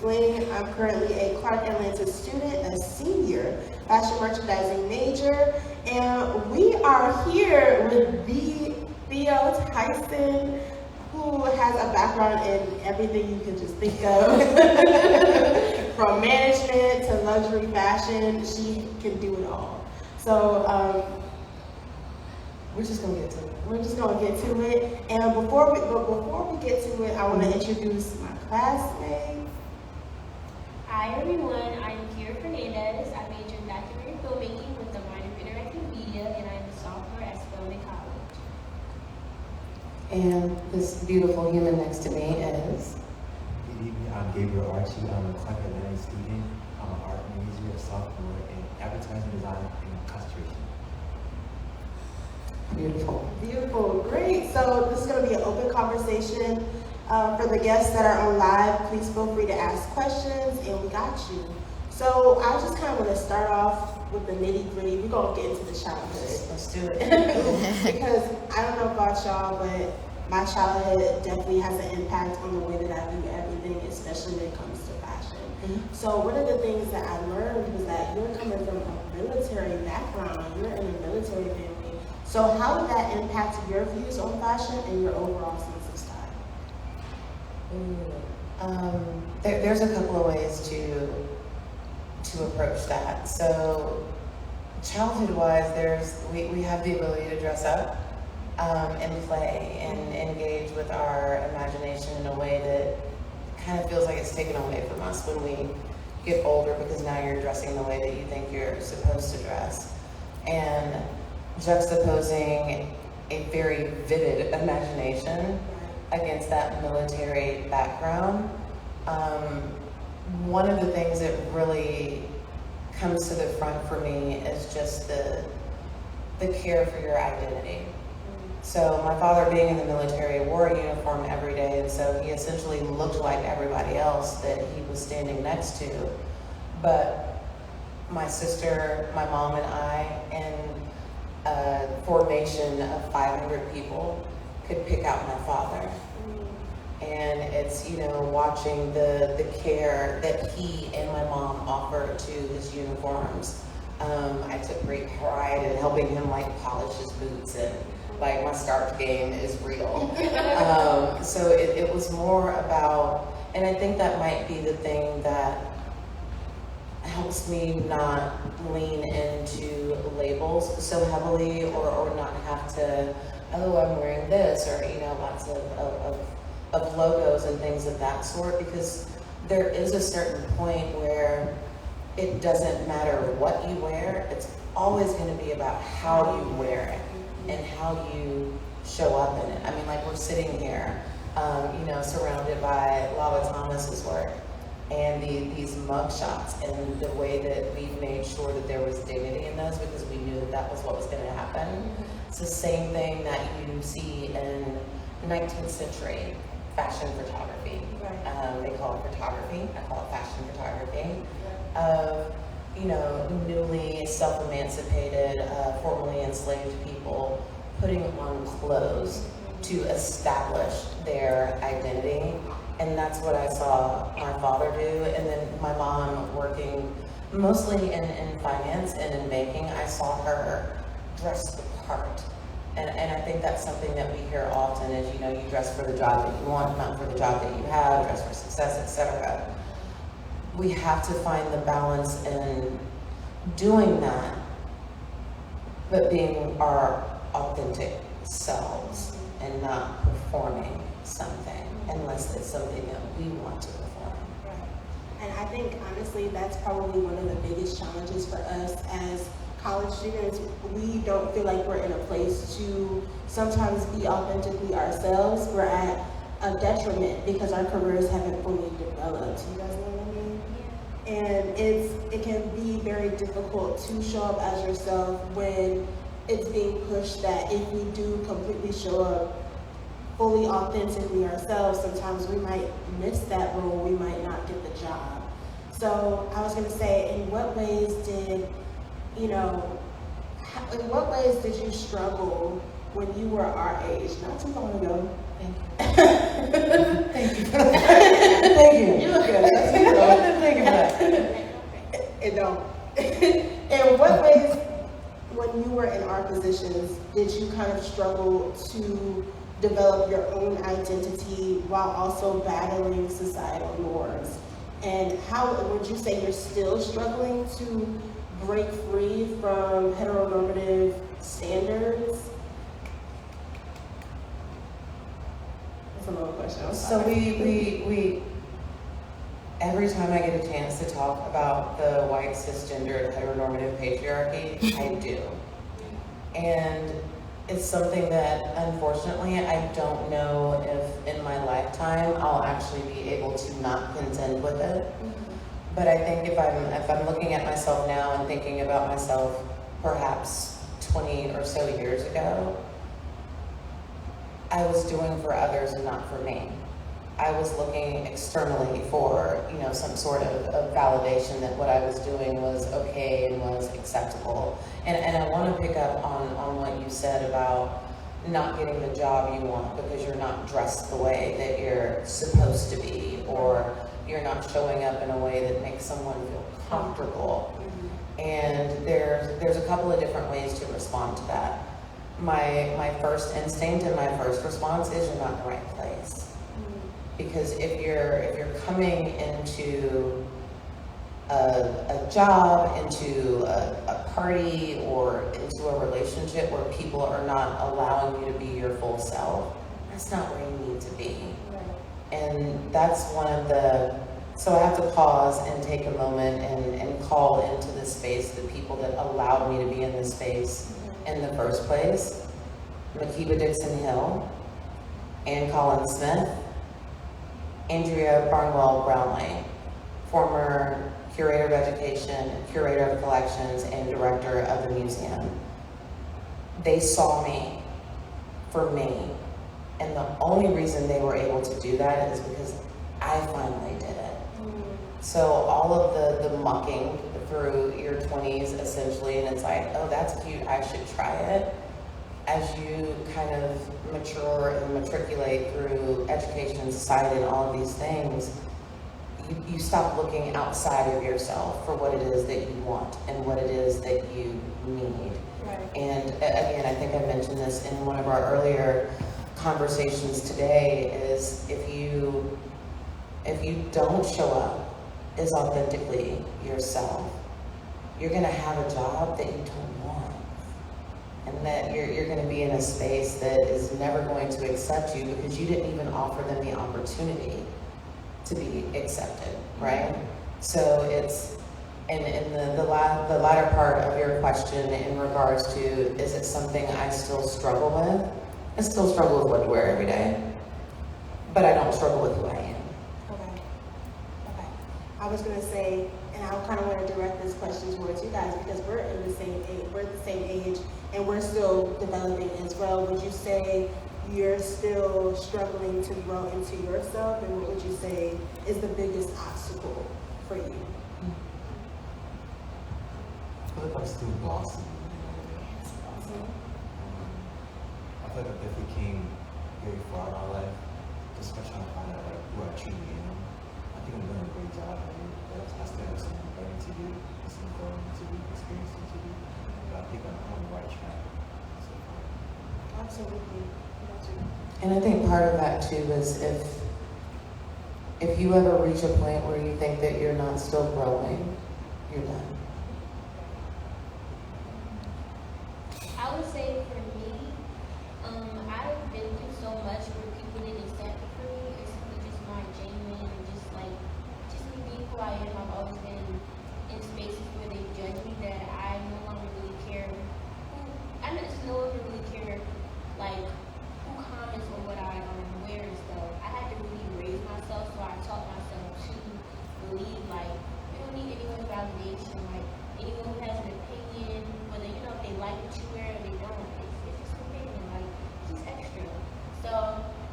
Fling. I'm currently a Clark Atlanta student, a senior fashion merchandising major, and we are here with the Theo Tyson, who has a background in everything you can just think of. From management to luxury fashion, she can do it all. So we're just gonna get to it. And before we get to it, I want to introduce my classmates. Hi everyone, I'm Curator Fernandez. I major in documentary filmmaking with a minor in interactive media, and I'm a sophomore at Spelman College. And this beautiful human next to me is. Good evening, I'm Gabriel Archie. I'm a Clark Atlanta student. I'm an art major, a sophomore in advertising design and concentration. Beautiful, great. So this is going to be an open conversation. For the guests that are on live, please feel free to ask questions, and we got you. So I just kind of want to start off with the nitty gritty. We're going to get into the childhood. Let's do it. Because I don't know about y'all, but my childhood definitely has an impact on the way that I view everything, especially when it comes to fashion. Mm-hmm. So one of the things that I learned was that you're coming from a military background. You're in a military family. So how did that impact your views on fashion and your overall sense of style? There's a couple of ways to approach that. So childhood-wise, we have the ability to dress up and play and engage with our imagination in a way that kind of feels like it's taken away from us when we get older, because now you're dressing the way that you think you're supposed to dress. And juxtaposing a very vivid imagination against that military background. One of the things that really comes to the front for me is just the care for your identity. So my father, being in the military, wore a uniform every day, and so he essentially looked like everybody else that he was standing next to. But my sister, my mom, and I, and a formation of 500 people could pick out my father. And it's, watching the care that he and my mom offered to his uniforms. I took great pride in helping him polish his boots, and my scarf game is real. So it was more about, and I think that might be the thing that helps me not lean into labels so heavily, or not have to, I'm wearing this, or lots of logos and things of that sort, because there is a certain point where it doesn't matter what you wear. It's always going to be about how you wear it and how you show up in it. I mean, we're sitting here, surrounded by Lala Thomas's work and these mug shots, and the way that we've made sure that there was dignity in those, because we knew that was what was going to happen. It's the same thing that you see in 19th century fashion photography. Right. They call it photography. I call it fashion photography. Of newly self-emancipated, formerly enslaved people putting on clothes to establish their identity. And that's what I saw my father do. And then my mom, working mostly in finance and in banking, I saw her dress the part. And I think that's something that we hear often is, you dress for the job that you want, not for the job that you have, dress for success, etc. We have to find the balance in doing that, but being our authentic selves and not performing something, unless it's something that we want to perform. Right. And I think, honestly, that's probably one of the biggest challenges for us as college students. We don't feel like we're in a place to sometimes be authentically ourselves. We're at a detriment because our careers haven't fully developed. You guys know what I mean? Yeah. And it can be very difficult to show up as yourself when it's being pushed that if we do completely show up fully authentically ourselves, sometimes we might miss that role, we might not get the job. So I was going to say, in what ways did you struggle when you were our age? Not too long ago. Thank you. Thank you. Thank you. You look good. It don't. In what ways, when you were in our positions, did you kind of struggle to develop your own identity while also battling societal norms? And how would you say you're still struggling to break free from heteronormative standards? That's a little question. I'm So sorry. we every time I get a chance to talk about the white cisgendered heteronormative patriarchy, I do. And it's something that unfortunately I don't know if in my lifetime I'll actually be able to not contend with it. But I think if I'm looking at myself now and thinking about myself perhaps 20 or so years ago, I was doing for others and not for me. I was looking externally for, some sort of validation that what I was doing was okay and was acceptable. And I want to pick up on what you said about not getting the job you want because you're not dressed the way that you're supposed to be, or you're not showing up in a way that makes someone feel comfortable. And there's a couple of different ways to respond to that. My first instinct and my first response is you're not in the right place. Because if you're coming into a job, into a party, or into a relationship where people are not allowing you to be your full self, that's not where you need to be. And that's one of so I have to pause and take a moment and call into this space the people that allowed me to be in this space in the first place. Makiba Dixon Hill, Ann Collins Smith, Andrea Barnwell Brownlee, former Curator of Education, Curator of Collections, and Director of the museum. They saw me for me, and the only reason they were able to do that is because I finally did it. So all of the mucking through your 20s essentially, and it's like, oh, that's cute, I should try it. As you kind of mature and matriculate through education and society and all of these things, you stop looking outside of yourself for what it is that you want and what it is that you need. Right. And again, I think I mentioned this in one of our earlier conversations today, is if you don't show up as authentically yourself, you're gonna have a job that you don't want. And that you're going to be in a space that is never going to accept you because you didn't even offer them the opportunity to be accepted, right? So it's, and in the latter part of your question in regards to, is it something I still struggle with? I still struggle with what to wear every day, but I don't struggle with who I am. Okay. I was going to say, and I kind of want to direct this question towards you guys because we're in the same age, and we're still developing as well. Would you say you're still struggling to grow into yourself, and what would you say is the biggest obstacle for you? I feel like I'm still blossoming. I feel like I definitely came very far in my life, just by trying to find out who I truly am. I think I'm doing a great job at it, but I still have some learning to do, some growing to do, experiencing to do. But I think I'm on the right track so far. Absolutely. And I think part of that too is if you ever reach a point where you think that you're not still growing, you're done. I would say for me, I've been through so much where people didn't accept it for me. It's simply just not genuine and just me being who I am. I've always been in spaces where they judge me that I no longer really care. I just no longer really care, like, who comments on what I wear and stuff. I had to really raise myself, so I taught myself to believe, like, you don't need anyone's validation. Like, anyone who has an opinion, whether, if they like what you wear or they don't, it's just an opinion, like, just extra. So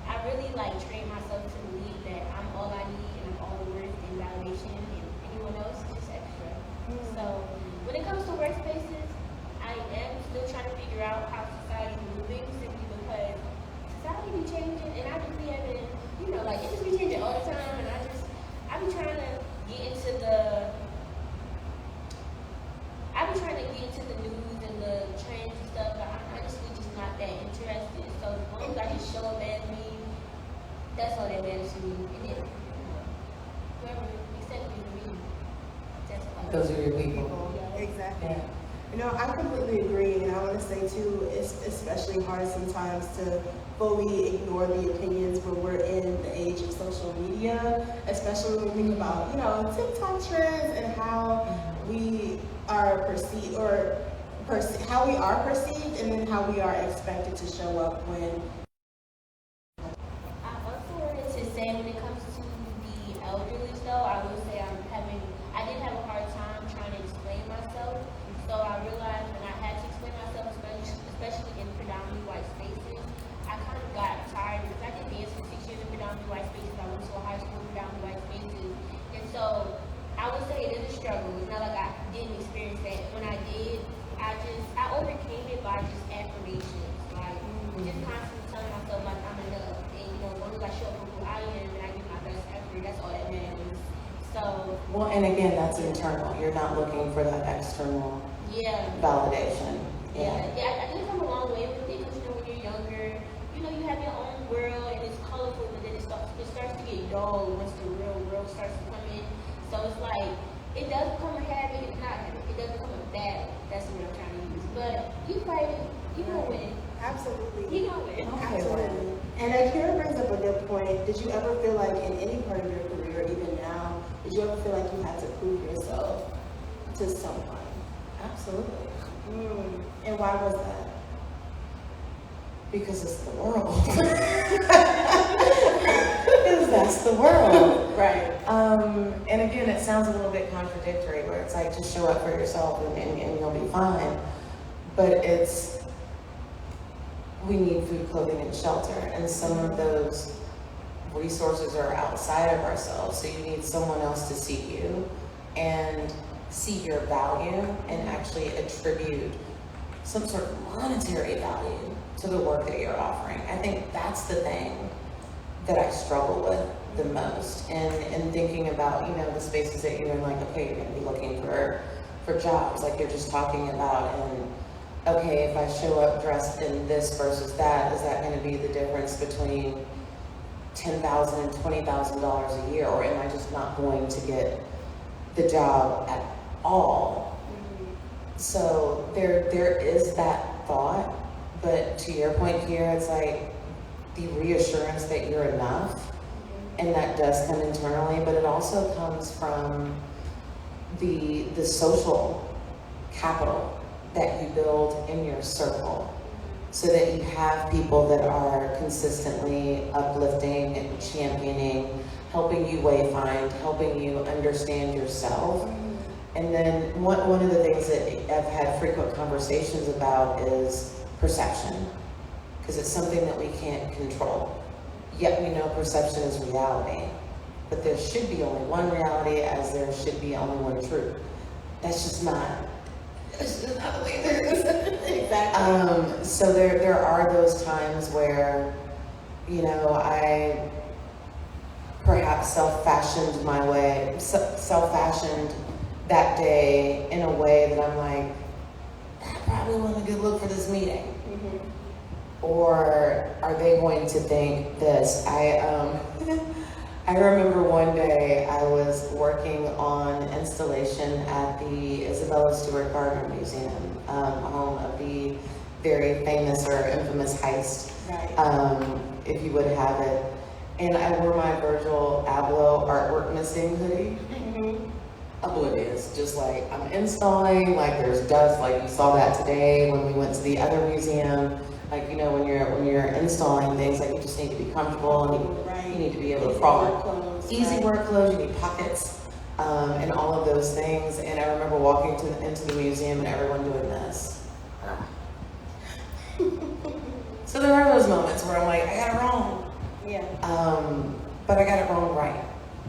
I really, trained myself to believe that I'm all I need and I'm all the worth and validation, and anyone else is just extra. So when it comes to workspaces, I am still trying to figure out how society is moving, simply because society be changing, and I just be having, it just be changing all the time, and I be trying to get into the Those are your people. Exactly. Yeah. You know, I completely agree, and I want to say too, it's especially hard sometimes to fully ignore the opinions when we're in the age of social media, especially when we think about, you know, TikTok trends and how we are perceived, or how we are perceived, and then how we are expected to show up when. I also wanted to say when it comes to the elderly though, I will say I did have a hard time trying to explain myself. So I realized when I had to explain myself, especially in predominantly white spaces, I kind of got tired because I did dance for 6 years in predominantly white spaces. I went to a high school in predominantly white spaces. And so I would say it is a struggle. It's not like I didn't experience that. When I did, I overcame it by just affirmations. Like just constantly telling myself like I'm enough. And you know, as long as I show up for who I am and I give my best effort, that's all that matters. So Well, and again, that's internal. You're not looking for that external yeah. validation. I think I'm a long way with it because you know when you're younger, you know you have your own world and it's colorful, but then it starts to get dull once the real world starts to come in. So it's like it does become a habit. It's not. It does become a bad. That's what I'm trying to use. But you fight it. You gonna win. Absolutely. You gonna win. Absolutely. And Akira brings up a good point. Did you ever feel like in any part of your career, even now, did you ever feel like you had to prove yourself to someone? Absolutely. And why was that? Because it's the world. Because that's the world. Right. And again, it sounds a little bit contradictory where it's like, just show up for yourself and you'll be fine. But we need food, clothing, and shelter. And some of those resources are outside of ourselves. So you need someone else to see you and see your value and actually attribute some sort of monetary value to the work that you're offering. I think that's the thing that I struggle with the most. And thinking about, you know, the spaces that you're in, like, okay, you're gonna be looking for jobs, like you're just talking about, and okay, if I show up dressed in this versus that, is that gonna be the difference between $10,000 and $20,000 a year, or am I just not going to get the job at all? So there is that thought, but to your point here, it's like the reassurance that you're enough, and that does come internally, but it also comes from the social capital that you build in your circle, so that you have people that are consistently uplifting, championing, helping you wayfind, helping you understand yourself. And then one of the things that I've had frequent conversations about is perception, because it's something that we can't control. Yet we know perception is reality, but there should be only one reality, as there should be only one truth. That's just not the way it is. Exactly. So there are those times where, you know, I perhaps self-fashioned that day in a way that I'm like, that probably wasn't a good look for this meeting. Or are they going to think this? I remember one day I was working on installation at the Isabella Stewart Gardner Museum, home of the very famous or infamous heist, Right. if you would have it. And I wore my Virgil Abloh artwork missing hoodie. Oblivious, just like I'm installing, like there's dust, like you saw that today when we went to the other museum. Like, you know, when you're installing things, like you just need to be comfortable, and you need to be able to crawl. Easy work clothes, you need pockets, and all of those things. And I remember walking into the museum and everyone doing this. So there are those moments where I'm like, I got it wrong. Yeah. But I got it wrong right.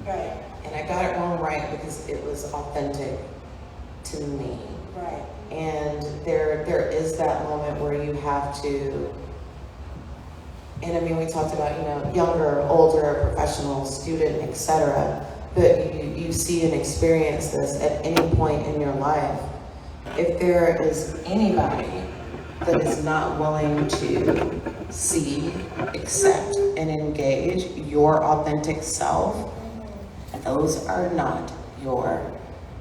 Right. And I got it wrong right because it was authentic to me. Right. And there is that moment where you have to, and I mean, we talked about, you know, younger, older, professional, student, etc. But you see and experience this at any point in your life. If there is anybody that is not willing to see, accept, and engage your authentic self, those are not your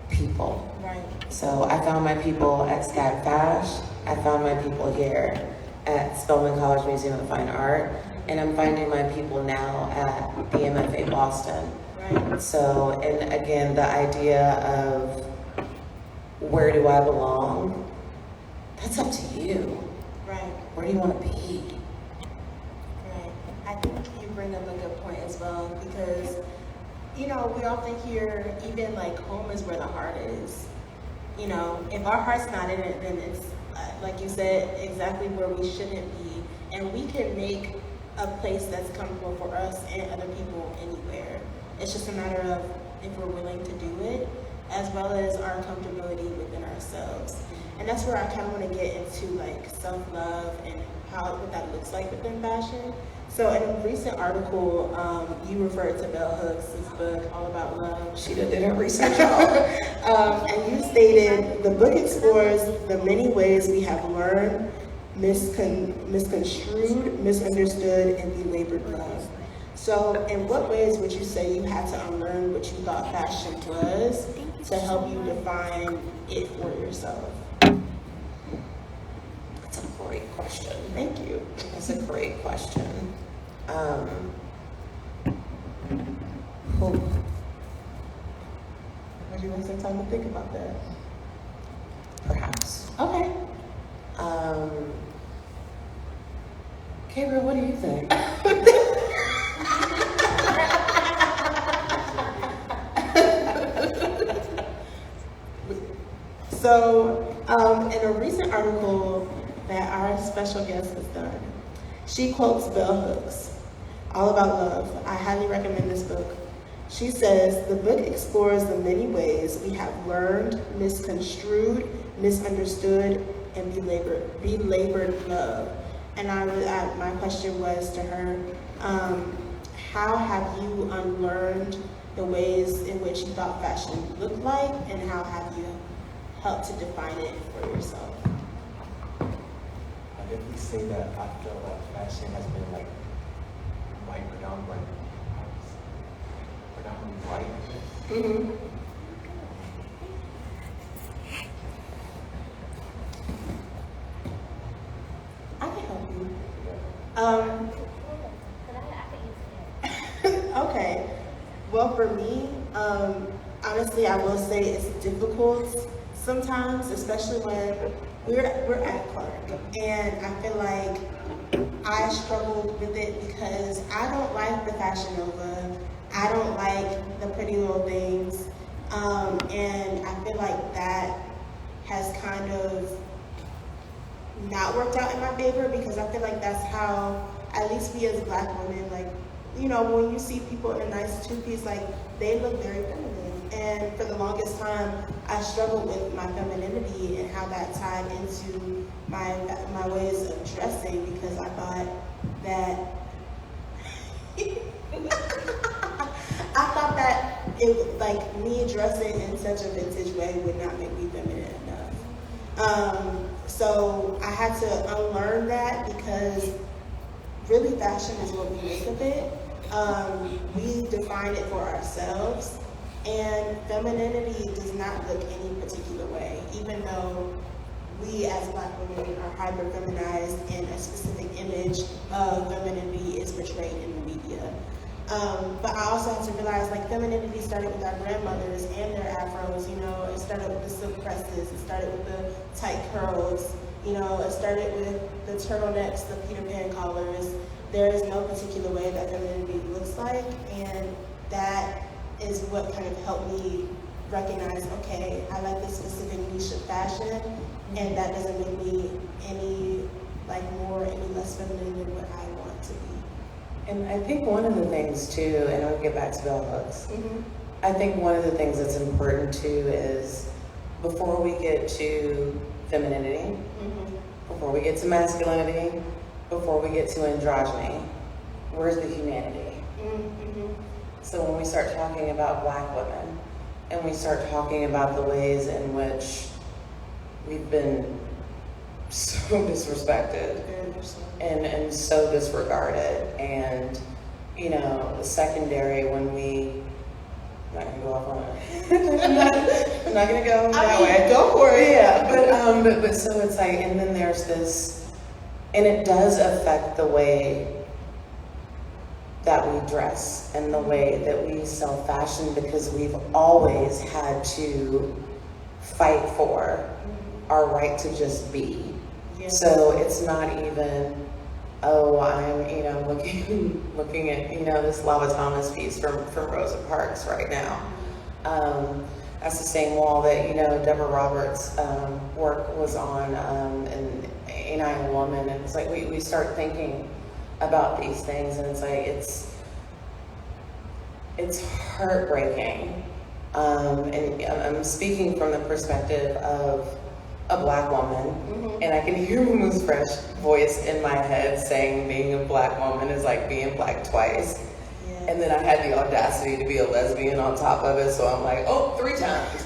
people. Right. So I found my people at SCAD Fash. I found my people here at Spelman College Museum of Fine Art. And I'm finding my people now at the MFA Boston. Right. So, and again, the idea of where do I belong? That's up to you. Right. Where do you want to be? Right. I think you bring up a good point as well, because, you know, we often hear even like home is where the heart is. You know, if our heart's not in it, then it's, like you said, exactly where we shouldn't be. And we can make a place that's comfortable for us and other people anywhere. It's just a matter of if we're willing to do it, as well as our comfortability within ourselves. And that's where I kind of want to get into like self-love and what that looks like within fashion. So in a recent article, you referred to Bell Hooks' book, All About Love. She did her research, y'all. And you stated, the book explores the many ways we have learned, misconstrued, misunderstood, and belabored love. So in what ways would you say you had to unlearn what you thought fashion was to help you define it for yourself? That's a great question. Thank you. That's a great question. Would you want some time to think about that? Perhaps. Okay. Gabriel, what do you think? So, in a recent article that our special guest has done, she quotes Bell Hooks, All About Love. I highly recommend this book. She says, the book explores the many ways we have learned, misconstrued, misunderstood, and belabored love. And my question was to her, how have you unlearned the ways in which you thought fashion looked like, and how have you helped to define it for yourself? I definitely say that I feel that fashion has been like predominantly white. Mm-hmm. I can help you. Okay. Well, for me, honestly, I will say it's difficult sometimes, especially when we're at Clark, and I feel like I struggled with it because I don't like the Fashion Nova. I don't like the Pretty Little Things, and I feel like that has kind of not worked out in my favor, because I feel like that's how, at least we as Black women, like, you know, when you see people in a nice two-piece, like, they look very feminine. And for the longest time, I struggled with my femininity and how that tied into my ways of dressing, because I thought that it, like, me dressing in such a vintage way would not make me feminine enough. So I had to unlearn that, because really fashion is what we make of it. We define it for ourselves, and femininity does not look any particular way, even though we as Black women are hyper-feminized and a specific image of femininity is portrayed in the media. But I also have to realize, like, femininity started with our grandmothers and their afros, you know. It started with the silk presses, it started with the tight curls, you know, it started with the turtlenecks, the Peter Pan collars. There is no particular way that femininity looks like, and that is what kind of helped me recognize, okay, I like this specific niche of fashion, and that doesn't make me any less feminine than what I want to be. And I think one of the things too, and I'll get back to Bell Hooks, I think one of the things that's important too is, before we get to femininity, before we get to masculinity, before we get to androgyny, where's the humanity? So when we start talking about Black women, and we start talking about the ways in which we've been so disrespected and so disregarded, and, you know, the secondary, when we, I'm not gonna go off on not gonna go that mean, way. go for it. Yeah, but so it's like, and then there's this, and it does affect the way that we dress and the way that we sell fashion, because we've always had to fight for our right to just be. Yeah. So it's not even, oh, I'm, looking at, this Lava Thomas piece from Rosa Parks right now. That's the same wall that, Deborah Roberts' work was on, and Ain't I a Woman? And it's like, we start thinking about these things, and it's like, it's heartbreaking. And I'm speaking from the perspective of a Black woman, and I can hear Moose Fresh voice in my head saying being a Black woman is like being Black twice. And then I had the audacity to be a lesbian on top of it, so I'm like, oh, 3 times.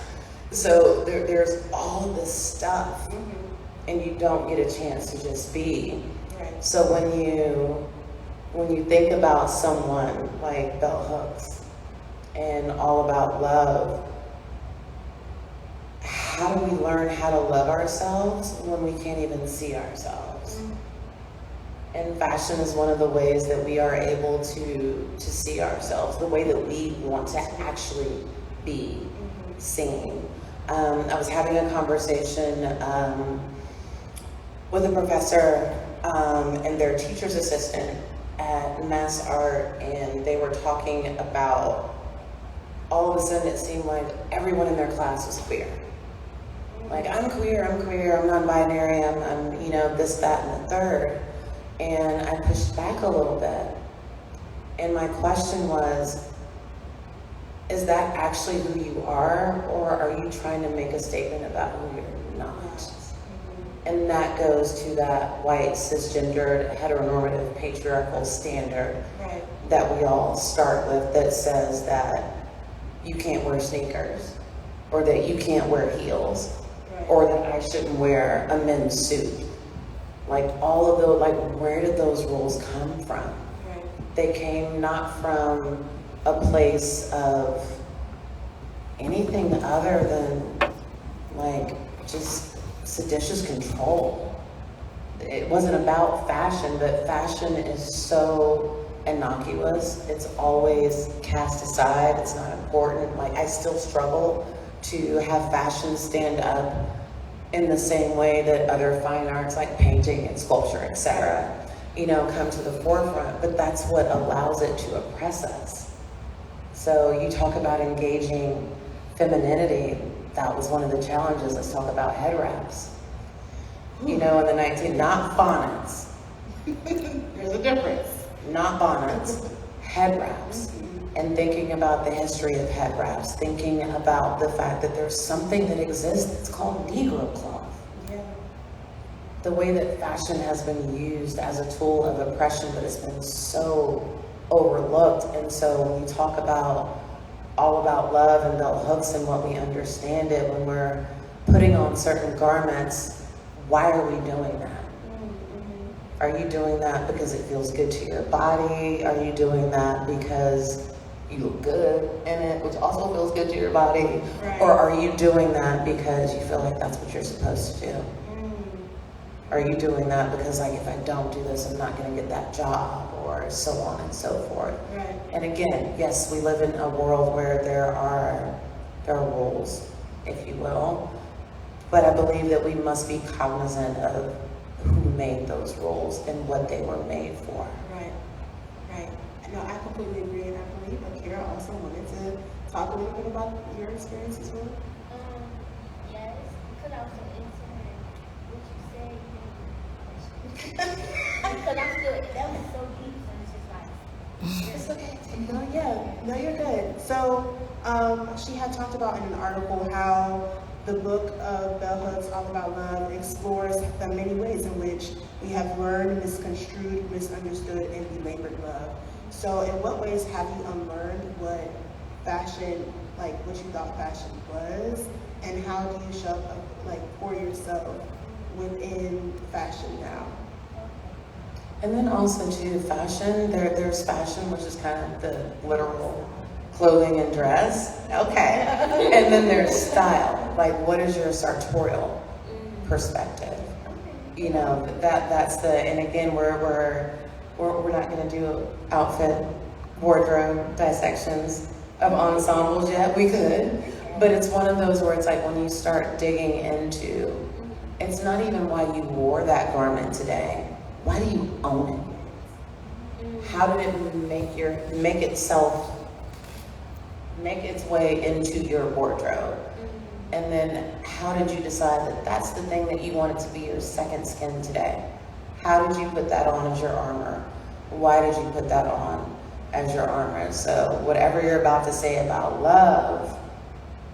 So there's all this stuff, and you don't get a chance to just be. Right. So when you think about someone like Bell Hooks and All About Love, how do we learn how to love ourselves when we can't even see ourselves? And fashion is one of the ways that we are able to see ourselves, the way that we want to actually be seen. I was having a conversation with a professor and their teacher's assistant at Mass Art, and they were talking about, all of a sudden it seemed like everyone in their class was queer. Like, I'm queer, I'm non-binary, I'm this, that, and the third. And I pushed back a little bit. And my question was, is that actually who you are, or are you trying to make a statement about who you're not? And that goes to that white, cisgendered, heteronormative, patriarchal standard that we all start with, that says that you can't wear sneakers, or that you can't wear heels, or that I shouldn't wear a men's suit. Like, all of those, like, where did those rules come from? They came not from a place of anything other than, like, just seditious control. It wasn't about fashion, but fashion is so innocuous. It's always cast aside. It's not important. Like, I still struggle to have fashion stand up in the same way that other fine arts like painting and sculpture, etc., come to the forefront, but that's what allows it to oppress us. So you talk about engaging femininity, that was one of the challenges. Let's talk about head wraps. In the not bonnets. There's a difference. Not bonnets, head wraps. And thinking about the history of head wraps, thinking about the fact that there's something that exists that's called Negro cloth. The way that fashion has been used as a tool of oppression, but it's been so overlooked. And so when we talk about All About Love and Bell Hooks and what we understand it, when we're putting on certain garments, why are we doing that? Are you doing that because it feels good to your body? Are you doing that because you look good in it, which also feels good to your body? Or are you doing that because you feel like that's what you're supposed to do? Are you doing that because, like, if I don't do this, I'm not going to get that job, or so on and so forth? And again, yes, we live in a world where there are rules, if you will, but I believe that we must be cognizant of who made those rules and what they were made for. Right. No, I completely agree, and I believe Akira also wanted to talk a little bit about your experience as well. Yes, because I was so into what you said. Because I'm still, that was so deep, so it's just like, It's okay. No, you're good. So, she had talked about in an article how the book of Bell Hooks, All About Love, explores the many ways in which we have learned, misconstrued, misunderstood, and belabored love. So, in what ways have you unlearned what fashion, like what you thought fashion was, and how do you show up, like, for yourself within fashion now? And then also too, fashion, there's fashion, which is kind of the literal clothing and dress. Okay. And then there's style. Like, what is your sartorial perspective? You know, that's the, and again, we're not going to do outfit, wardrobe dissections of ensembles yet. We could, but it's one of those where it's like when you start digging into, it's not even why you wore that garment today. Why do you own it? How did it make its way into your wardrobe? And then how did you decide that that's the thing that you wanted to be your second skin today? How did you put that on as your armor? Why did you put that on as your armor? So whatever you're about to say about love,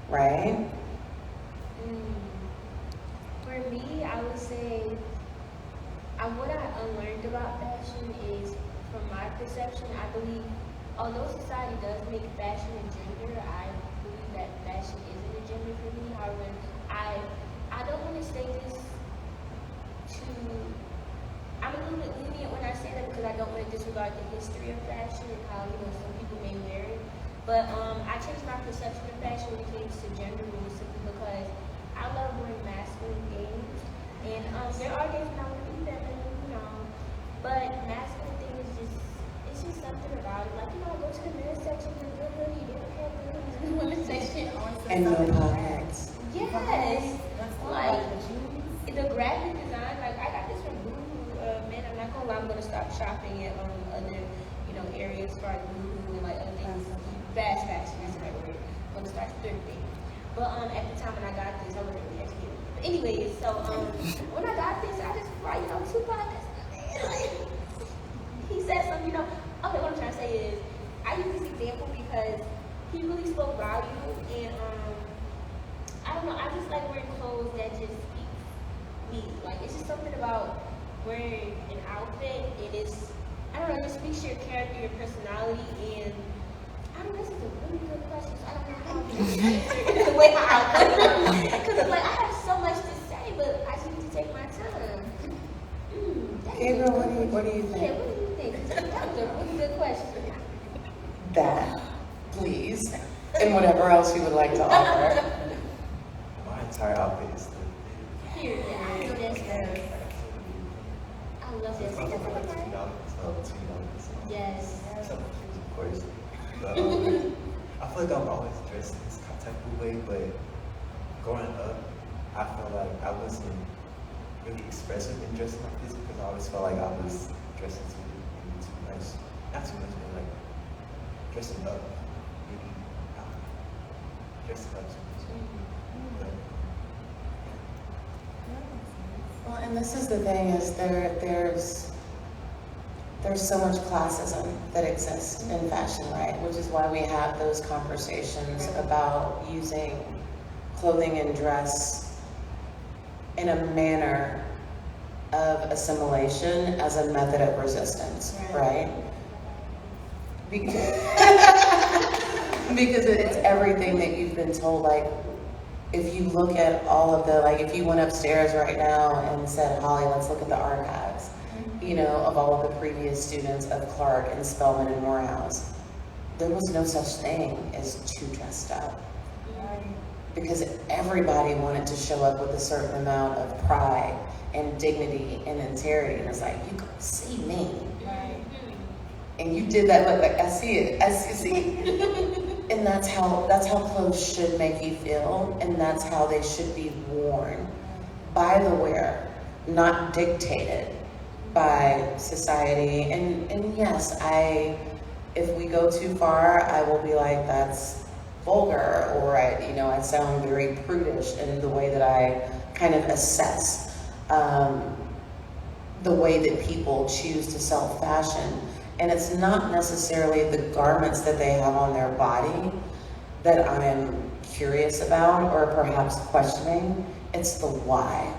right? For me, I would say what I unlearned about fashion is, from my perception, I believe, although society does make fashion a gender, I believe that fashion isn't a gender for me. However, I don't want to say this to, I'm a little bit lenient when I say that because I don't want to disregard the history of fashion and how, some people may wear it. But I changed my perception of fashion when it came to gender rules simply because I love wearing masculine things. And there are days when I want to be feminine, but masculine things it's just something about it. Like, I go to the men's section with a good hoodie, they don't have good hoodies in the women's section. And no pockets. Yes. Like, the graphic design, like, I got this from Boohoo. Man, I'm not gonna lie, I'm gonna stop shopping at other, areas as far as Boohoo and like other things. Fast fashion, that's the right word. I'm gonna start thrifting. But at the time when I got this, I wasn't really educated. But anyways, so when I got this, I just bought, 2 pockets. He said something, okay, what I'm trying to say is, I use this example because he really spoke value, and I don't know, I just like wearing clothes that just speak me. Like, it's just something about wearing an outfit, I don't know, it just speaks to your character, your personality, and I don't know, this is a really good question, so I don't know how to answer it the way I would. Because it's like, I have so much to say, but I just need to take my time. Gabriel, what do you think? Yeah, what do you think? That was a really good question. That, please, and whatever else you would like to offer. My entire outfit is the Here, I know that's good. I love It's this. like $2. Yes. Some shoes, of course. But, I feel like I'm always dressed in this type of way, but growing up, I felt like I wasn't really expressive in dressing like this because I always felt like I was dressing too nice. Not too much, but like dressing up. Maybe dressing up too much. But, Well, and this is the thing, is there's so much classism that exists in fashion, right? Which is why we have those conversations about using clothing and dress in a manner of assimilation as a method of resistance, right? Because it's everything that you've been told. Like, if you look at all of the, like, if you went upstairs right now and said, Holly, let's look at the archives, of all of the previous students of Clark and Spelman and Morehouse, there was no such thing as too dressed up. Because everybody wanted to show up with a certain amount of pride and dignity and integrity. And it's like, you can see me. And you did that, but like, I see it, and that's how clothes should make you feel, and that's how they should be worn by the wearer, not dictated by society. And yes, if we go too far, I will be like, that's vulgar, or I sound very prudish in the way that I kind of assess the way that people choose to sell fashion. And it's not necessarily the garments that they have on their body that I'm curious about or perhaps questioning. It's the why.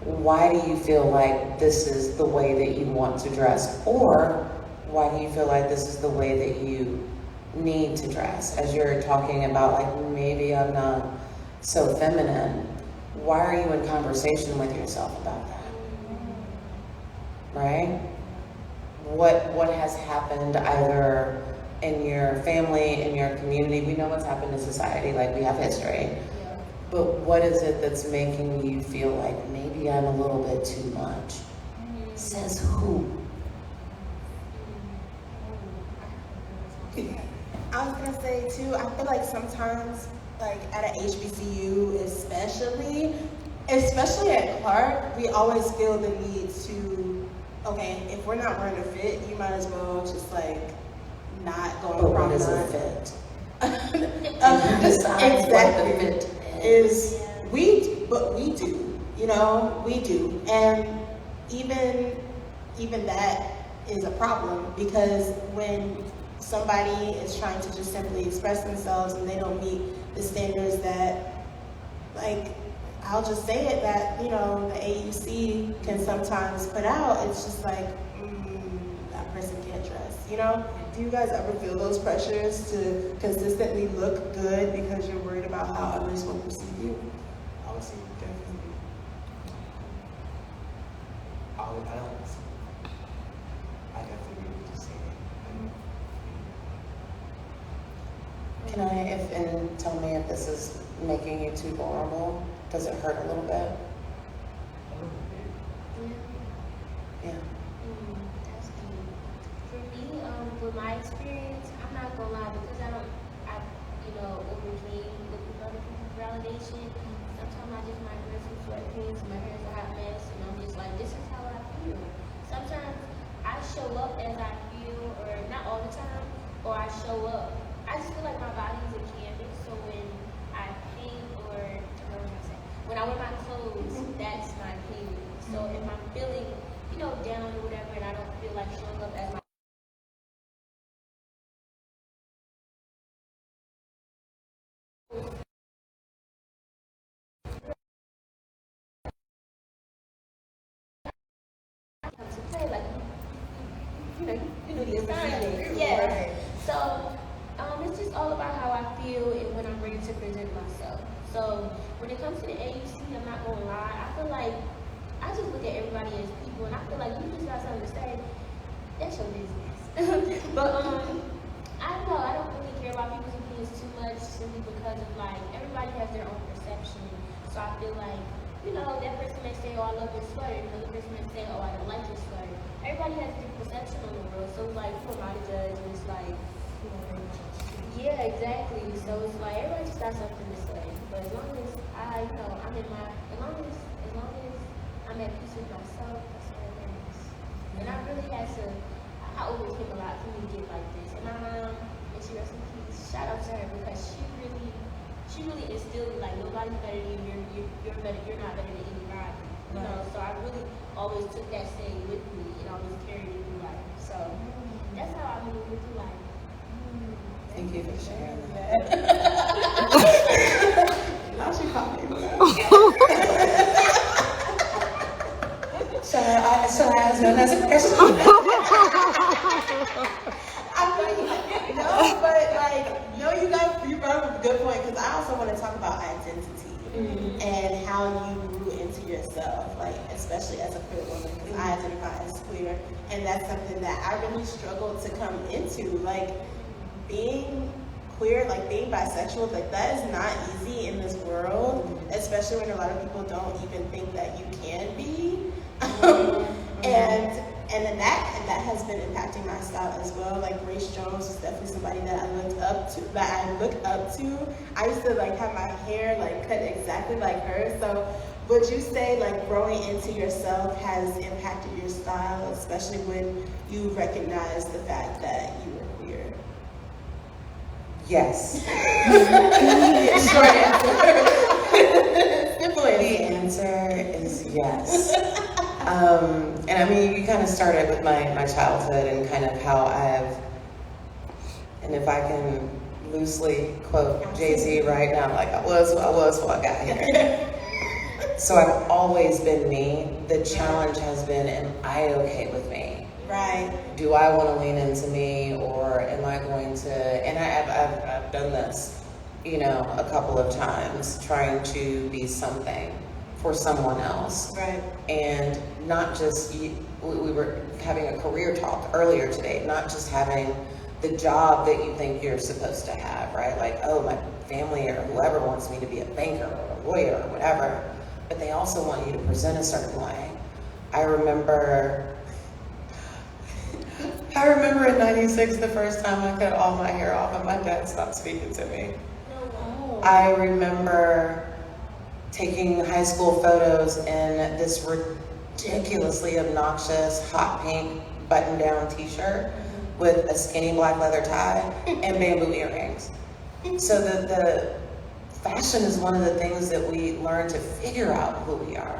Why do you feel like this is the way that you want to dress? Or why do you feel like this is the way that you need to dress? As you're talking about, like, maybe I'm not so feminine, why are you in conversation with yourself about that? Right? What has happened either in your family, in your community? We know what's happened in society, like, we have history. But what is it that's making you feel like maybe I'm a little bit too much? Says who? I was gonna say too, I feel like sometimes, like at an HBCU especially at Clark, we always feel the need to, okay, if we're not wearing a fit, you might as well just like not go on prom What is a night. fit? Exactly. What the fit is. But we do, we do. And even that is a problem, because when somebody is trying to just simply express themselves and they don't meet the standards that, like, I'll just say it, that, the AUC can sometimes put out, it's just like, that person can't dress, Do you guys ever feel those pressures to consistently look good because you're worried about how others will perceive you? I would say definitely. I definitely agree with you saying. And tell me if this is making you too vulnerable. Does it hurt a little bit? A little bit. Yeah. That's deep. For me, with my experience, I'm not gonna lie, because overcame looking for other people's validation. Sometimes I just might wear some sweatpants, my hair's a hot mess, and I'm just like, this is how I feel. Sometimes I show up as I feel, or not all the time, or I show up. I just feel like my body's a canvas, so when I paint, or when I wear my clothes, that's my canvas. So if I'm feeling, down or whatever, and I don't feel like showing up as my to play, like, you know the assignment. Yeah. So it's just all about how I feel and when I'm ready to present myself. So when it comes to the AUC, I'm not gonna lie, I feel like I just look at everybody as people, and I feel like you just got something to say, that's your business. But I don't know, I don't really care about people's opinions too much, simply because of like everybody has their own perception. So I feel like, that person may say, oh, I love your sweater, another person may say, oh, I don't like your sweater. Everybody has a different perception on the world, so like, who am I to judge? And it's like, yeah, exactly. So it's like everybody just got something to say. But as long as I'm in my, as long as I'm at peace with myself, that's all that matters. And I really had to, I overcame a lot for me to get like this. And my mom, and she rest in peace, shout out to her, because she really instilled me like, nobody's better than you, you're better, you're not better than anybody. So I really always took that saying with me and always carried it through life. So that's how I move through life. Thank you for sharing that. Now she caught me. So I ask one as a question. You brought up a good point, because I also want to talk about identity and how you grew into yourself, like especially as a queer woman, because I identify as queer, and that's something that I really struggled to come into, like being queer, like being bisexual, like that is not easy in this world, especially when a lot of people don't even think that you can be. And that has been impacting my style as well. Like Grace Jones is definitely somebody that I look up to. I used to like have my hair like cut exactly like her. So would you say like growing into yourself has impacted your style, especially when you recognize the fact that you were queer? Yes. Short answer. Simple The answer. answer is yes. And I mean, you kind of started with my childhood and kind of how and if I can loosely quote Jay-Z right now, like I was who I got here. So I've always been me. The challenge has been, am I okay with me? Right. Do I want to lean into me, or am I going to, and I've done this, a couple of times, trying to be something for someone else. Right. And not just, we were having a career talk earlier today, not just having the job that you think you're supposed to have, right? Like, oh, my family or whoever wants me to be a banker or a lawyer or whatever, but they also want you to present a certain way. I remember in '96, the first time I cut all my hair off and my dad stopped speaking to me. I remember taking high school photos in this ridiculously obnoxious hot pink button-down t-shirt with a skinny black leather tie and bamboo earrings. So the fashion is one of the things that we learn to figure out who we are.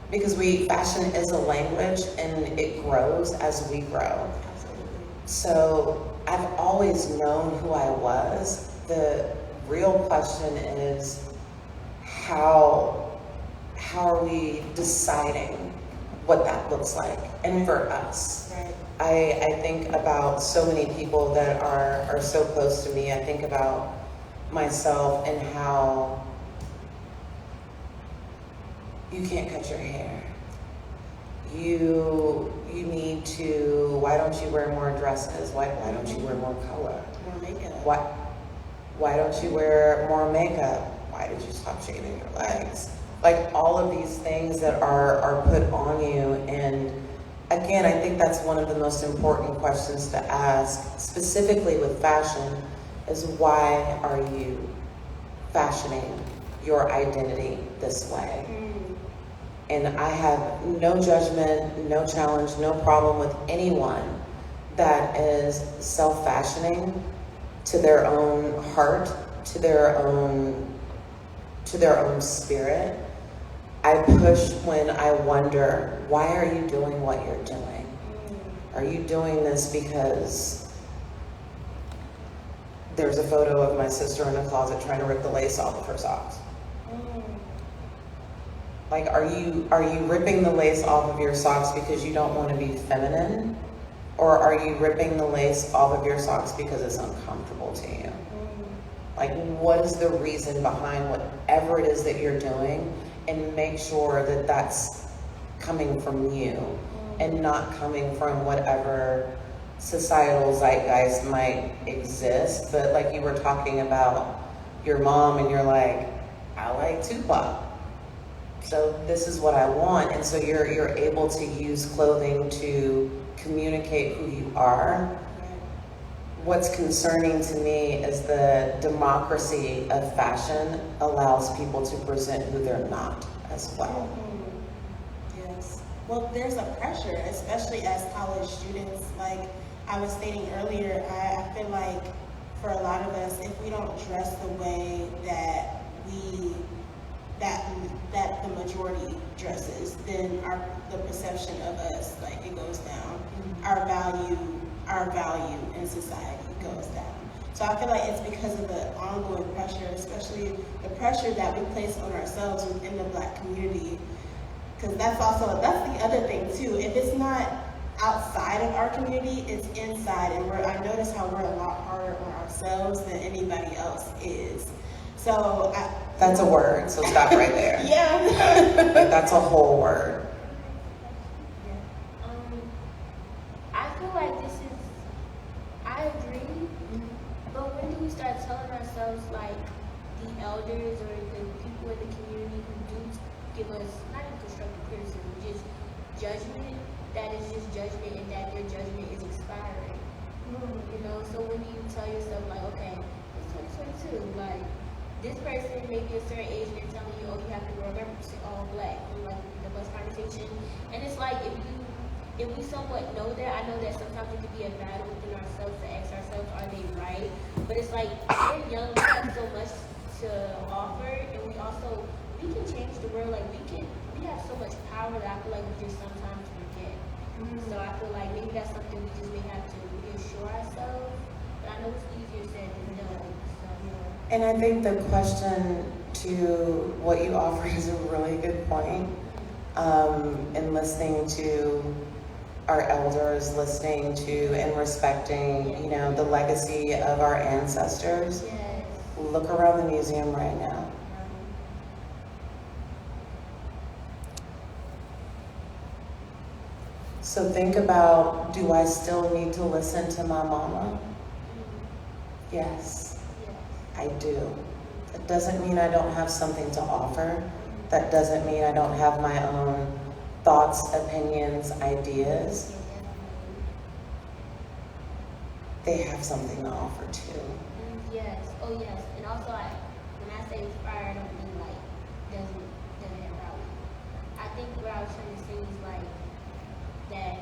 Because fashion is a language and it grows as we grow. So I've always known who I was. The real question is how are we deciding what that looks like? And for us, Right. I think about so many people that are so close to me. I think about myself and how you can't cut your hair. You need to, why don't you wear more dresses? Why don't you wear more color? More makeup. Why don't you wear more makeup? Why did you stop shaving your legs? Like all of these things that are put on you. And again, I think that's one of the most important questions to ask, specifically with fashion, is why are you fashioning your identity this way? And I have no judgment, no challenge, no problem with anyone that is self-fashioning to their own heart, to their own spirit. I push when I wonder, why are you doing what you're doing? Are you doing this because there's a photo of my sister in the closet trying to rip the lace off of her socks? Like, are you ripping the lace off of your socks because you don't want to be feminine? Or are you ripping the lace off of your socks because it's uncomfortable to you? Like, what is the reason behind whatever it is that you're doing? And make sure that that's coming from you and not coming from whatever societal zeitgeist might exist. But like you were talking about your mom and you're like, I like Tupac. So this is what I want. And so you're able to use clothing to communicate who you are. What's concerning to me is the democracy of fashion allows people to present who they're not as well. Yes. Well, there's a pressure, especially as college students. Like I was stating earlier, I feel like for a lot of us, if we don't dress the way that the majority dresses, then the perception of us, like, it goes down. Our value in society goes down. So I feel like it's because of the ongoing pressure, especially the pressure that we place on ourselves within the Black community. Because that's the other thing too. If it's not outside of our community, it's inside. And I notice how we're a lot harder on ourselves than anybody else is. So That's a word, so stop right there. Yeah. That's a whole word. I feel like I agree, but when do we start telling ourselves, like, the elders or the people in the community who do give us, not even constructive criticism, just judgment, that is just judgment and that their judgment is expiring? You know, so when you tell yourself, like, okay, it's 2022, like, this person may be a certain age and they're telling you, oh, you have to wear 100% all black, or like the bus conversation. And it's like, if we somewhat know that, I know that sometimes it could be a battle within ourselves to ask ourselves, are they right? But it's like, we're young, we have so much to offer, and we can change the world. Like, we have so much power that I feel like we just sometimes forget. So I feel like maybe that's something we just may have to reassure ourselves. But I know it's easier said than done. And I think the question to what you offer is a really good point. And listening to our elders, listening to and respecting, the legacy of our ancestors. Yes. Look around the museum right now. So think about, do I still need to listen to my mama? Yes, I do. It doesn't mean I don't have something to offer. That doesn't mean I don't have my own thoughts, opinions, ideas. They have something to offer too. Yes. Oh yes. And also, when I say inspire, I don't mean like doesn't have value. I think what I was trying to say is like that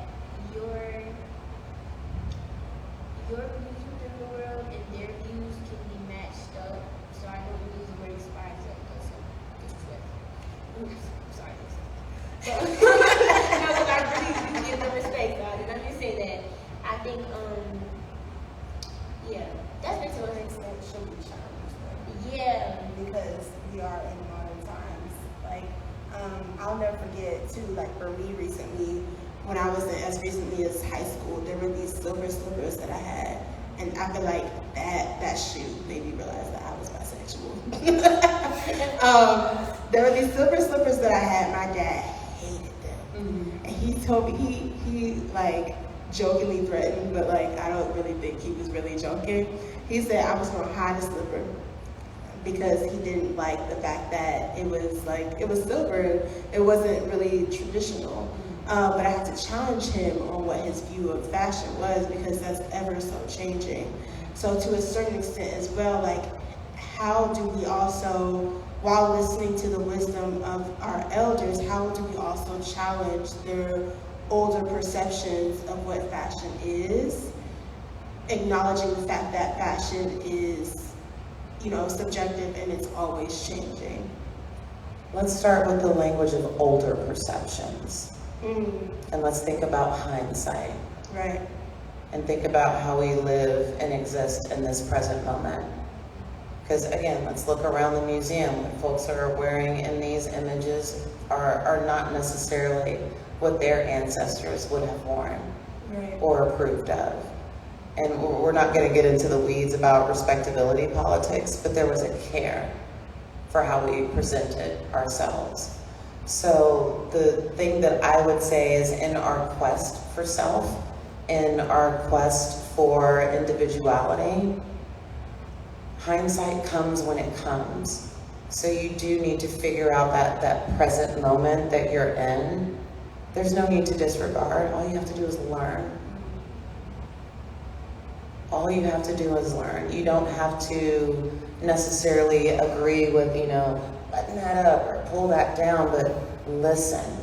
your views within the world and their views can be matched up. So I don't use the word inspire because that doesn't disrespect. Sorry. No, but I really give them respect, God. And I'm just saying that I think yeah, that's been To so an extent, should be challenged, though. yeah. Because we are in modern times. Like, I'll never forget too, like for me recently, when I was in as recently as high school, there were these silver slippers that I had. And I feel like that shoe made me realize that I was bisexual. There were these silver slippers that I had. My dad hated them. And he told me, he like jokingly threatened, but like I don't really think he was really joking. He said I was gonna hide the slipper because he didn't like the fact that it was silver. It wasn't really traditional. But I had to challenge him on what his view of fashion was because that's ever so changing. So to a certain extent as well, like how do we also, while listening to the wisdom of our elders, how do we also challenge their older perceptions of what fashion is, acknowledging the fact that fashion is, subjective and it's always changing. Let's start with the language of older perceptions. And let's think about hindsight. Right. And think about how we live and exist in this present moment. Because again, let's look around the museum. What folks are wearing in these images are not necessarily what their ancestors would have worn or approved of. And we're not going to get into the weeds about respectability politics, but there was a care for how we presented ourselves. So the thing that I would say is in our quest for self, in our quest for individuality, hindsight comes when it comes. So you do need to figure out that present moment that you're in. There's no need to disregard. All you have to do is learn. All you have to do is learn. You don't have to necessarily agree with, button that up or pull that down, but listen.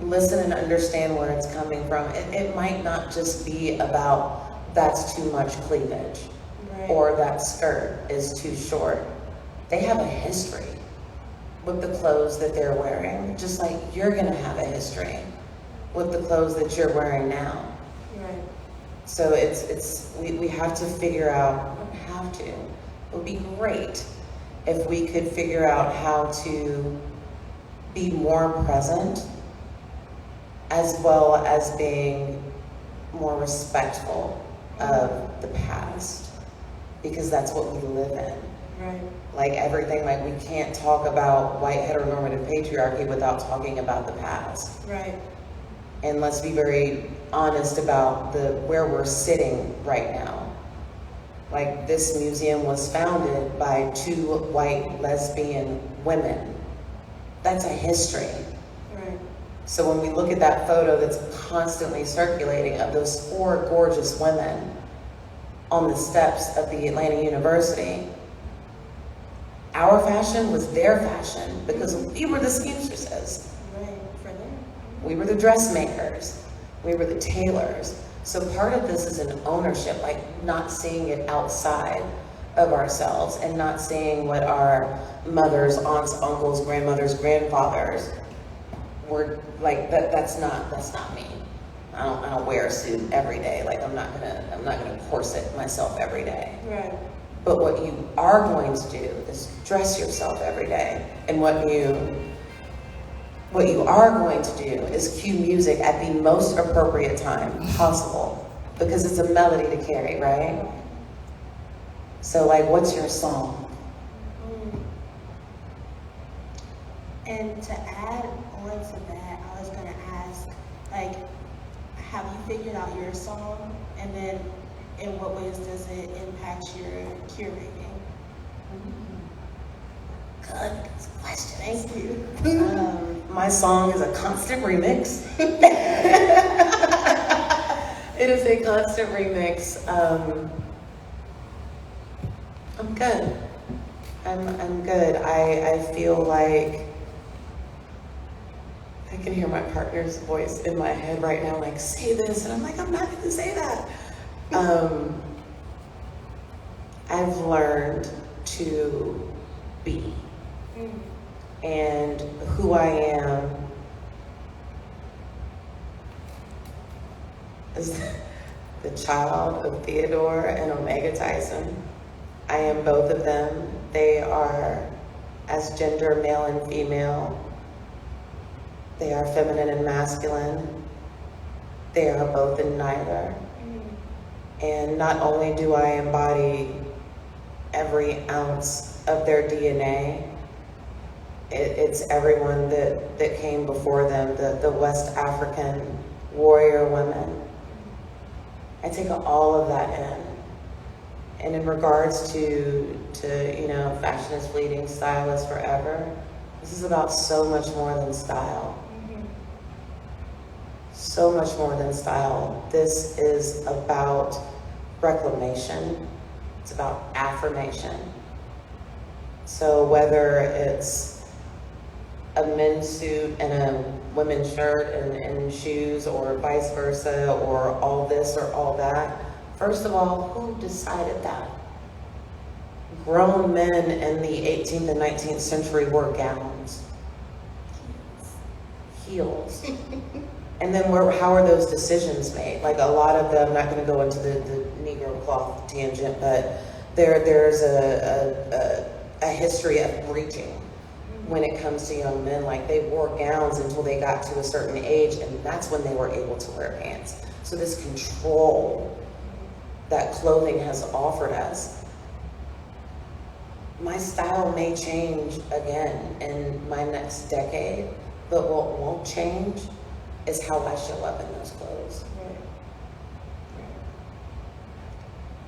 Listen and understand where it's coming from. It might not just be about that's too much cleavage or that skirt is too short. They have a history with the clothes that they're wearing, just like you're gonna have a history with the clothes that you're wearing now. Right. So we have to figure out, we don't have to, it would be great if we could figure out how to be more present as well as being more respectful of the past, because that's what we live in. Right. Like everything, like we can't talk about white heteronormative patriarchy without talking about the past. Right. And let's be very honest about where we're sitting right now. Like this museum was founded by 2 white lesbian women. That's a history. Right. So when we look at that photo that's constantly circulating of those 4 gorgeous women on the steps of the Atlanta University, our fashion was their fashion because we were the seamstresses. Right. For them. We were the dressmakers. We were the tailors. So part of this is an ownership, like not seeing it outside of ourselves and not seeing what our mothers, aunts, uncles, grandmothers, grandfathers were like. That's not me. I don't wear a suit every day. Like I'm not gonna corset myself every day. Right. But what you are going to do is dress yourself every day. And what you are going to do is cue music at the most appropriate time possible, because it's a melody to carry, right? So like, what's your song? And to add on to that, I was gonna ask, like, have you figured out your song? And then in what ways does it impact your curating? good question. Thank you. My song is a constant remix. It is a constant remix. I'm good. I'm good. I feel like I can hear my partner's voice in my head right now, like, say this, and I'm like, I'm not gonna say that. I've learned to be, and who I am is the child of Theodore and Omega Tyson. I am both of them. They are as gender male and female. They are feminine and masculine. They are both in neither. And not only do I embody every ounce of their DNA, it's everyone that came before them, the West African warrior women. I take all of that in. And in regards to fashion is fleeting, style is forever, this is about so much more than style. So much more than style. This is about reclamation. It's about affirmation. So whether it's a men's suit and a women's shirt and shoes, or vice versa, or all this or all that, first of all, who decided that? Grown men in the 18th and 19th century wore gowns. Heels. And then how are those decisions made? Like, a lot of them, I'm not going to go into the Negro cloth tangent, but there's a history of breaching when it comes to young men. Like, they wore gowns until they got to a certain age, and that's when they were able to wear pants. So this control that clothing has offered us. My style may change again in my next decade, but what won't change is how I show up in those clothes.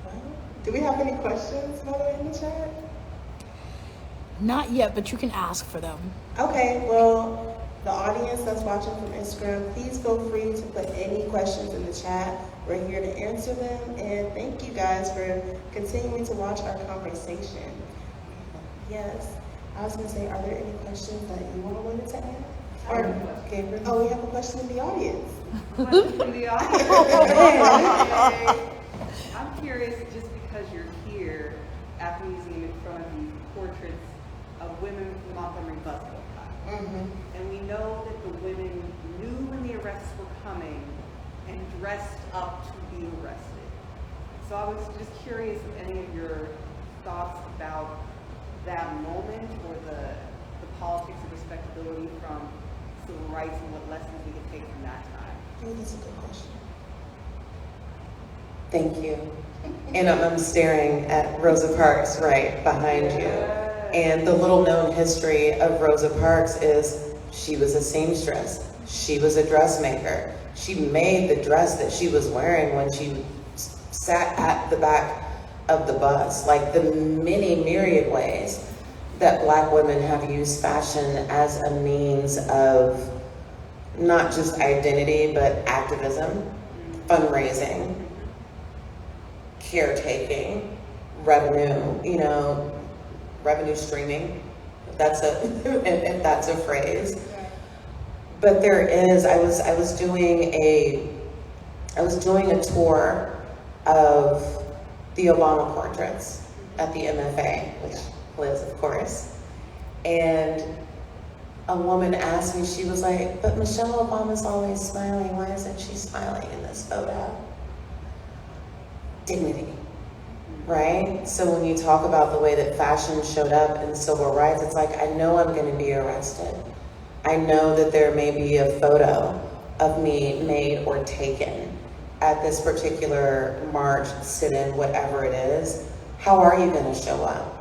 Well, do we have any questions, by the way, in the chat? Not yet, but you can ask for them. Okay, well, the audience that's watching from Instagram, please feel free to put any questions in the chat. We're here to answer them, and thank you guys for continuing to watch our conversation. Yes, I was going to say, are there any questions that you all wanted to add? Or, Gabriel? Oh, we have a question in the audience. From the audience. I'm curious, just because you're here at the museum in front of these portraits of women from the Montgomery bus boycott. And we know that the women knew when the arrests were coming and dressed up to be arrested. So I was just curious of any of your thoughts about that moment, or the politics of respectability from civil rights, and what lessons we can take from that time. I think that's a good question. Thank you. And I'm staring at Rosa Parks right behind you. And the little known history of Rosa Parks is she was a seamstress. She was a dressmaker. She made the dress that she was wearing when she sat at the back of the bus. Like, the many myriad ways that Black women have used fashion as a means of not just identity, but activism, fundraising, caretaking, revenue streaming, if that's a phrase. But there is, I was doing a tour of the Obama portraits at the MFA, which Liz, of course. And a woman asked me, she was like, but Michelle Obama's always smiling. Why isn't she smiling in this photo? Dignity, right? So when you talk about the way that fashion showed up in civil rights, it's like, I know I'm going to be arrested. I know that there may be a photo of me made or taken at this particular march, sit-in, whatever it is. How are you going to show up?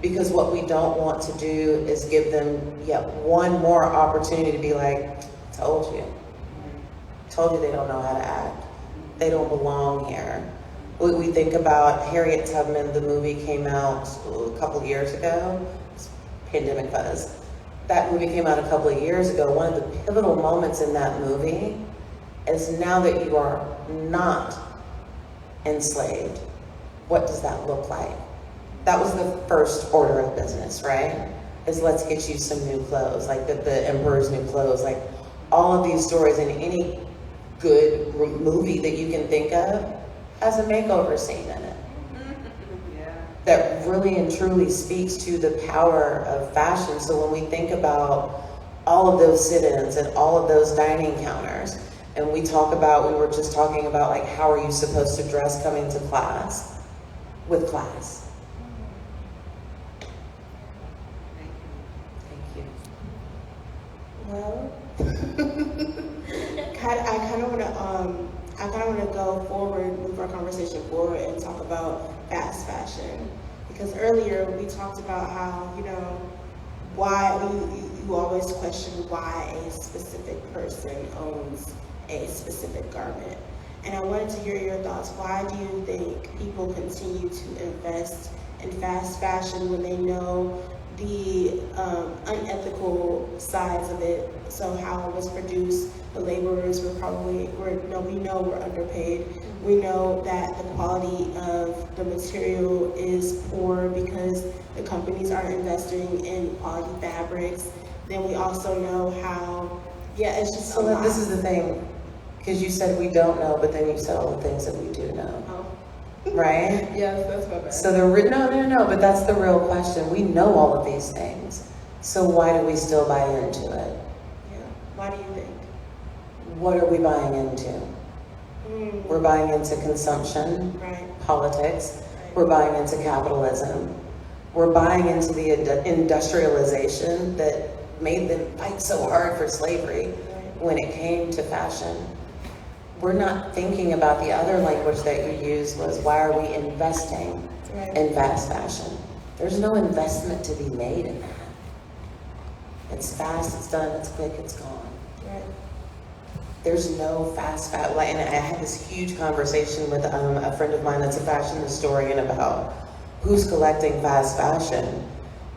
Because what we don't want to do is give them yet one more opportunity to be like, told you they don't know how to act. They don't belong here. We think about Harriet Tubman, the movie came out a couple years ago. It's Pandemic Buzz. That movie came out a couple of years ago. One of the pivotal moments in that movie is now that you are not enslaved, what does that look like? That was the first order of business, right? Is let's get you some new clothes, like the emperor's new clothes, like all of these stories in any good movie that you can think of has a makeover scene in it. Yeah. That really and truly speaks to the power of fashion. So when we think about all of those sit-ins and all of those dining counters, and we were just talking about like, how are you supposed to dress coming to class with class? Thank you. Well, I kind of want to go forward, move our conversation forward, and talk about fast fashion. Because earlier we talked about how, why you always question why a specific person owns a specific garment. And I wanted to hear your thoughts. Why do you think people continue to invest in fast fashion when they know the unethical sides of it? So how it was produced, the laborers we know we're underpaid. We know that the quality of the material is poor because the companies are investing in quality fabrics. Then we also know how, it's just So a lot. this is the thing, because you said we don't know, but then you said all the things that we do know, Oh. right? Yes, that's my bad. So no, but that's the real question. We know all of these things. So why do we still buy into it? Yeah. Why do you think? What are we buying into? We're buying into consumption, Right. politics. We're buying into capitalism. We're buying into the industrialization that made them fight so hard for slavery when it came to fashion. We're not thinking about the other language that you used was, why are we investing in fast fashion? There's no investment to be made in that. It's fast, it's done, it's quick, it's gone. Right. There's no fast fashion. And I had this huge conversation with a friend of mine that's a fashion historian about who's collecting fast fashion.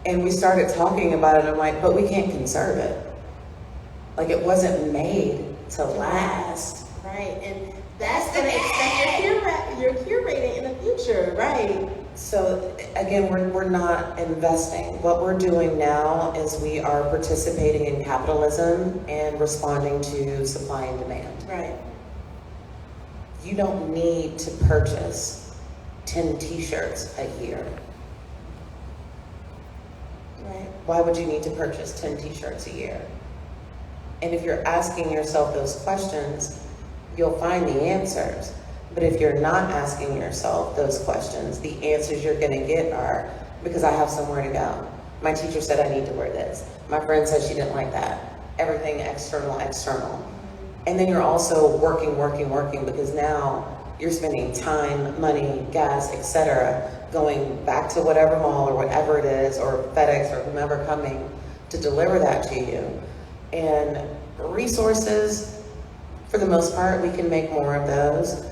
And we started talking about it. I'm like, but we can't conserve it. Like, it wasn't made to last. Right, and that's going to extend your curating in the future, right? So again, we're not investing. What we're doing now is we are participating in capitalism and responding to supply and demand. Right. You don't need to purchase 10 t-shirts a year. Right. Why would you need to purchase 10 t-shirts a year? And if you're asking yourself those questions, you'll find the answers. But if you're not asking yourself those questions, the answers you're going to get are, because I have somewhere to go. My teacher said I need to wear this. My friend said she didn't like that. Everything external. And then you're also working, because now you're spending time, money, gas, etc., going back to whatever mall or whatever it is, or FedEx or whomever coming to deliver that to you. And resources, for the most part, we can make more of those.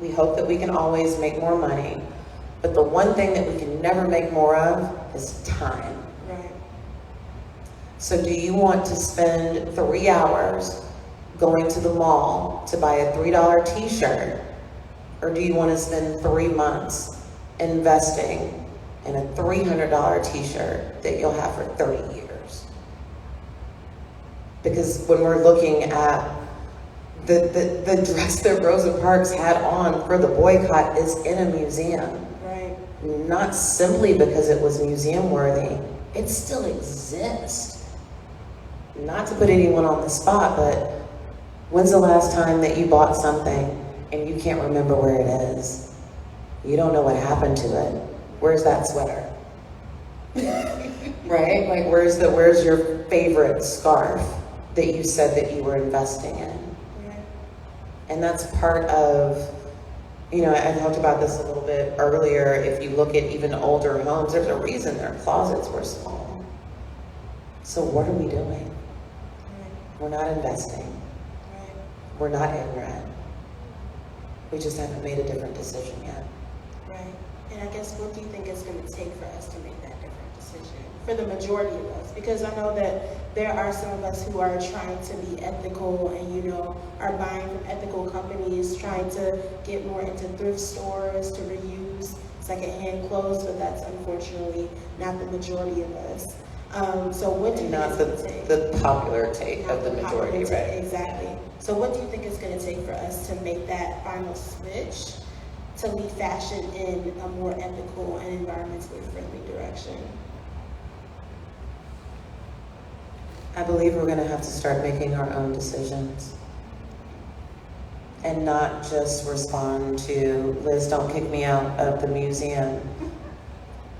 We hope that we can always make more money. But the one thing that we can never make more of is time. Right. So do you want to spend 3 hours going to the mall to buy a $3 t-shirt? Or do you want to spend 3 months investing in a $300 t-shirt that you'll have for 30 years? Because when we're looking at the dress that Rosa Parks had on for the boycott is in a museum. Right. Not simply because it was museum worthy, it still exists. Not to put anyone on the spot, but when's the last time that you bought something and you can't remember where it is? You don't know what happened to it. Where's that sweater? Right? Like, where's your favorite scarf that you said that you were investing in? And that's part of, I talked about this a little bit earlier. If you look at even older homes, there's a reason their closets were small. So what are we doing? We're not investing. We're not ignorant. We just haven't made a different decision yet. Right. And I guess, what do you think it's going to take for us to make that different decision? for the majority of us, because I know that there are some of us who are trying to be ethical and, you know, are buying from ethical companies, trying to get more into thrift stores to reuse secondhand clothes, but that's unfortunately not the majority of us. So what do you Not think it's going to take? the popular take Not of the majority, popular right? take, exactly. So what do you think it's going to take for us to make that final switch to lead fashion in a more ethical and environmentally friendly direction? I believe we're going to have to start making our own decisions and not just respond to, Liz, don't kick me out of the museum.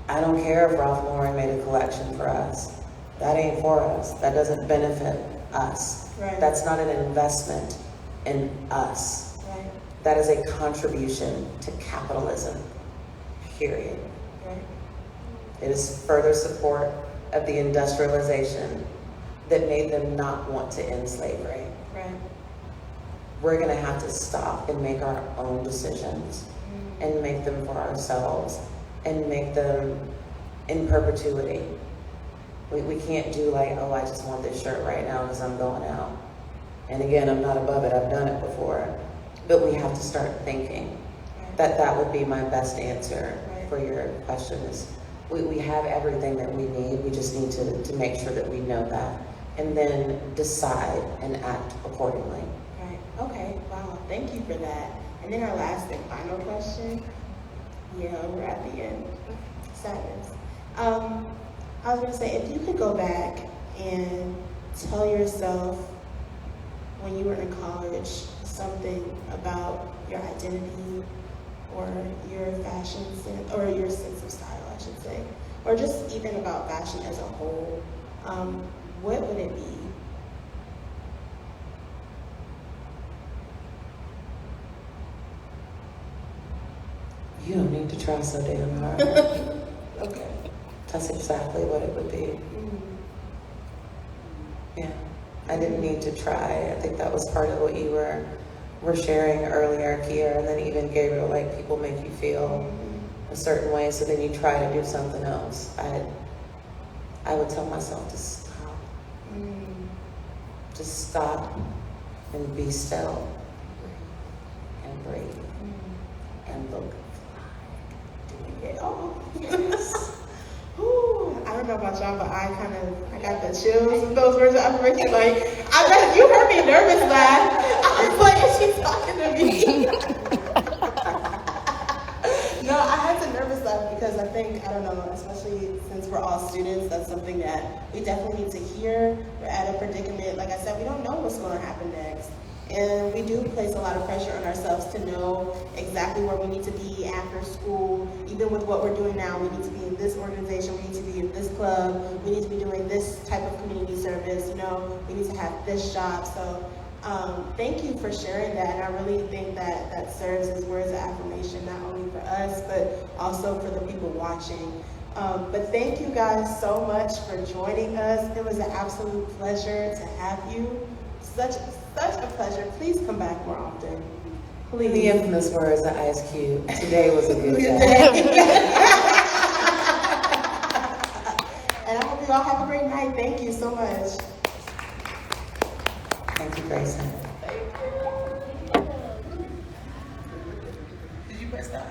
I don't care if Ralph Lauren made a collection for us. That ain't for us. That doesn't benefit us. Right. That's not an investment in us. Right. That is a contribution to capitalism, period. Right. It is further support of the industrialization that made them not want to end slavery. Right. We're going to have to stop and make our own decisions and make them for ourselves and make them in perpetuity. We can't do like, oh, I just want this shirt right now because I'm going out. And again, I'm not above it. I've done it before. But we have to start thinking. That would be my best answer for your question is we have everything that we need. We just need to make sure that we know that and then decide and act accordingly. Right. Okay. Wow. Thank you for that. And then our last and final question. Yeah, we're at the end. Sadness. I was gonna say, if you could go back and tell yourself when you were in college something about your identity or your fashion sense, or your sense of style, I should say, or just even about fashion as a whole, what would it be? You don't need to try so damn hard. Okay. That's exactly what it would be. Mm-hmm. Yeah, I didn't need to try. I think that was part of what you were sharing earlier, Kia, and then even Gabriel, like people make you feel a certain way, so then you try to do something else. I would tell myself to stop. Just stop and be still and breathe and look fly. Oh, yes. Ooh, I don't know about y'all, but I got the chills with those words of affirmation. Like, I bet you heard me nervous laugh. I was like, is she talking to me? No, I had to nervous laugh because I think, I don't know, especially since we're all students, that's something that we definitely need to hear. We're at a predicament. Like I said, we don't know what's going to happen next. And we do place a lot of pressure on ourselves to know exactly where we need to be after school. Even with what we're doing now, we need to be in this organization, we need to be in this club, we need to be doing this type of community service, you know, we need to have this job. So thank you for sharing that. And I really think that serves as words of affirmation, not only for us, but also for the people watching. But thank you guys so much for joining us. It was an absolute pleasure to have you. Such a pleasure. Please come back more often. Please. The infamous words of Ice Cube. Today was a good day. And I hope you all have a great night. Thank you so much. Thank you, Grayson. Did you press that?